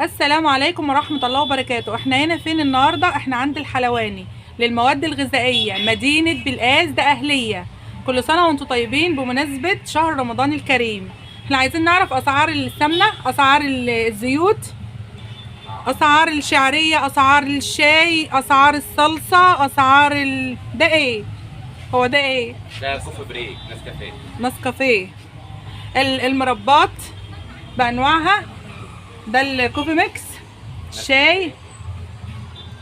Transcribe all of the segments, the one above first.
السلام عليكم ورحمة الله وبركاته. احنا هنا فين النهاردة؟ احنا عند الحلواني للمواد الغذائية، مدينة بلقاس ده أهلية. كل سنة وانتم طيبين بمناسبة شهر رمضان الكريم. احنا عايزين نعرف أسعار السمنة، أسعار الزيوت، أسعار الشعرية، أسعار الشاي، أسعار الصلصة، ده ايه؟ هو ده ايه؟ ده كوفي بريك نسكافيه. نسكافيه. المربات بأنواعها، ده الكوفي ميكس، شاي،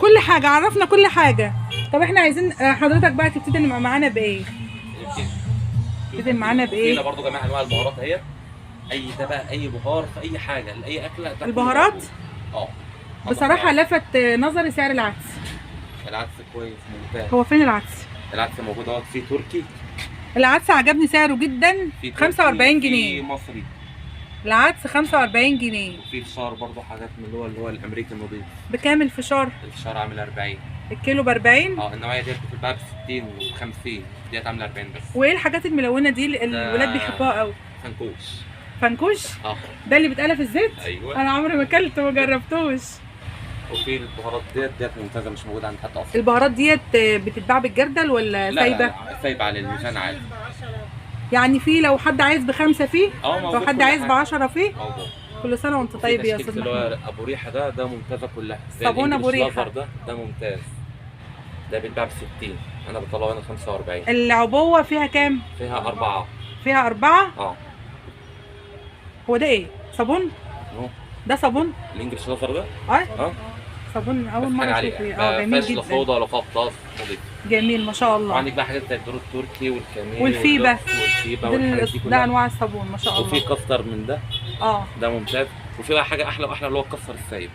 كل حاجة. عرفنا كل حاجة. طب احنا عايزين حضرتك بقى تبتدي نبقى معانا بايه؟ تبتدي معانا بايه؟ هنا برضو جميع انواع البهارات اهي. ده بقى اي بهار في اي حاجة لاي اكلة. البهارات؟ اه بصراحة لفت نظري سعر العدس. العدس كويس ممتاز. هو فين العدس؟ العدس موجود اهو، في تركي. العدس عجبني سعره جدا، 45 جنيه. في مصري. العدس 45 جنيه. وفي فشار برضو حاجات من اللي هو الامريكي النظيف. بكام الفشار؟ الفشار عامل 40. الكيلو ب 40؟ النوعية ديت بتتباع ب 60 و 50، ديت عاملة 40 بس. وايه الحاجات الملونة دي اللي الولاد بيحبوها قوي؟ فنكوش. فنكوش؟ ده اللي بيتقلى في الزيت؟ ايوه. انا عمري ما اكلته وما جربتوش. وفي البهارات ديت ممتازه، مش موجوده عند حد اصلا. البهارات ديت بتتباع بالجردل ولا سايبه؟ لا سايبه على الميزان عادي. يعني في لو حد عايز ب5 فيه، لو حد عايز ب10 فيه. موجود. كل سنه وانت طيب يا استاذ محمود. اللي هو ابو ريحه ده ممتازه كلها. صابون ابو ريحه ده ممتاز. ده بيتباع ب 60، انا بطلعه هنا 45. العبوه فيها كام؟ فيها 4. فيها 4؟ هو ده ايه؟ صابون؟ ده صابون؟ الانجليش لافر ده؟ صابون اول مره اشوفه. جميل جدا. لا فوضى ولا فطاس نضيف. جميل ما شاء الله. وعندك بقى حاجات زي الدور التركي والكمين والفيبه والحاجات دي كلها. ده انواع الصابون ما شاء الله. وفي كاستر من ده. ده ممتاز. وفي بقى حاجه احلى واحلى اللي هو الكاستر السايب.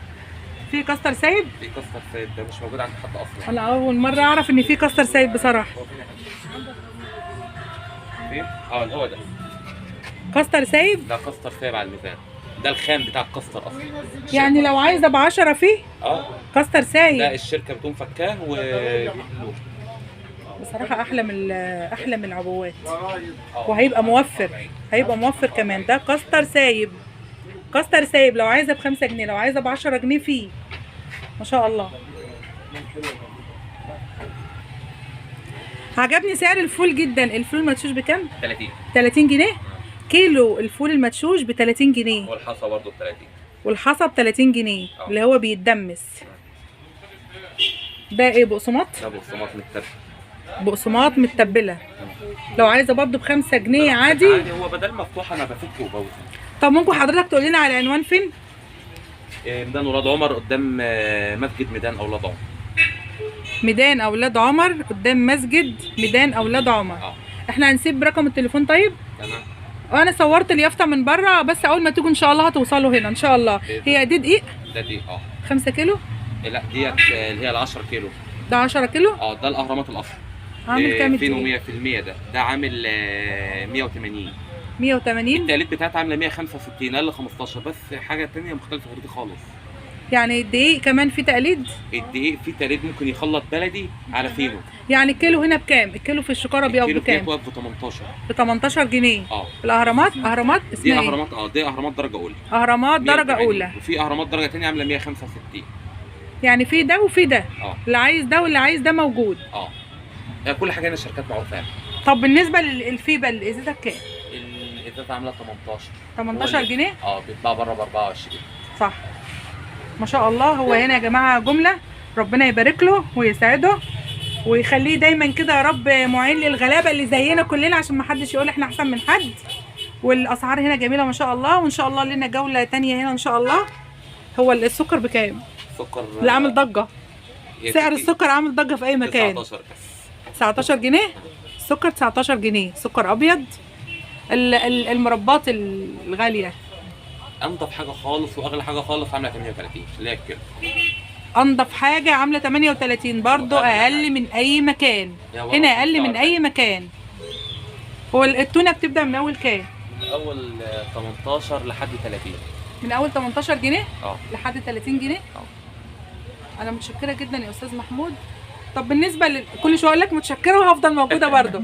في كاستر سايب؟ في كاستر سايب ده مش موجود عند حد اصلا. انا اول مره اعرف ان في كاستر سايب بصراحه. فين؟ هو ده كاستر سايب. ده كاستر سايب على الميزان. ده الخام بتاع الكاستر اصلا. يعني لو عايزه ب10 فيه كاستر سايب. ده الشركه بتقوم فكاه وبيحلوه. بصراحه احلى من العبوات. وهيبقى موفر، هيبقى موفر كمان. ده كاستر سايب. كاستر سايب لو عايزه ب5 جنيه، لو عايزه ب10 جنيه فيه. ما شاء الله. عجبني سعر الفول جدا. الفول المدشوش بكام؟ 30 جنيه. كيلو الفول المدشوش ب 30 جنيه. والحصى برضه ب 30. والحصى ب 30 جنيه اللي هو بيتدمس. ده ايه؟ بقسماط؟ ده بقسماط متبل. بقسماط متبله. لو عايزه برضه ب5 جنيه عادي. هو بدل مفتوح انا بفك وبوزن. طب ممكن حضرتك تقول لنا على العنوان فين؟ ميدان ولاد عمر قدام مسجد ميدان اولاد عمر. ميدان اولاد عمر قدام مسجد ميدان اولاد عمر. احنا هنسيب رقم التليفون. طيب تمام. وانا صورت اليافطه من بره، بس اول ما تيجوا ان شاء الله هتوصلوا هنا ان شاء الله. هي دي دقيق؟ ده دقيق 5 كيلو؟ لا ديت اللي هي ال 10 كيلو. ده 10 كيلو؟ ده الاهرامات الاصفر. عامل كام؟ فين 100%. ده عامل 180. 180. التقليد بتاعتها عامله 165 اقل 15، بس حاجه ثانيه مختلفه غير دي خالص. يعني الدقيق كمان في تقليد؟ الدقيق في تقليد ممكن يخلط بلدي على فينو. يعني الكيلو هنا بكام؟ الكيلو في الشكاره بيقف بكام؟ الكيلو بيقف ب 18. ب 18 جنيه. الاهرامات اسمها دي اهرامات. دي اهرامات درجه اولى. اهرامات درجه اولى. وفي اهرامات درجه ثانيه عامله 165. يعني في ده وفي ده. اللي عايز ده واللي عايز ده موجود. كل حاجه هنا الشركات معروفه يعني. طب بالنسبه للفيبه الازازه بكام؟ الازازه عامله 18 جنيه. بيتباع بره ب 24. صح ما شاء الله. هو هنا يا جماعه جمله. ربنا يبارك له ويسعده ويخليه دايما كده يا رب معين للغلابه اللي زينا كلنا، عشان ما حدش يقول احنا احسن من حد. والاسعار هنا جميله ما شاء الله. وان شاء الله لنا جوله تانية هنا ان شاء الله. هو السكر بكام؟ السكر اللي عامل ضجه. سعر السكر عامل ضجه في اي مكان. 19 بس. 19 جنيه. السكر 19 جنيه سكر ابيض. المربات الغاليه انضف حاجه خالص واغلى حاجه خالص عامله 38 اللي هي الكيلو. انضف حاجه عامله 38 برضو اقل من اي مكان. هنا اقل من اي مكان. هو التونه بتبدا من اول كام؟ من اول 18 لحد 30. من اول 18 جنيه لحد 30 جنيه. انا متشكره جدا يا استاذ محمود. طب بالنسبه كل شويه اقول لك متشكره وهفضل موجوده برضو.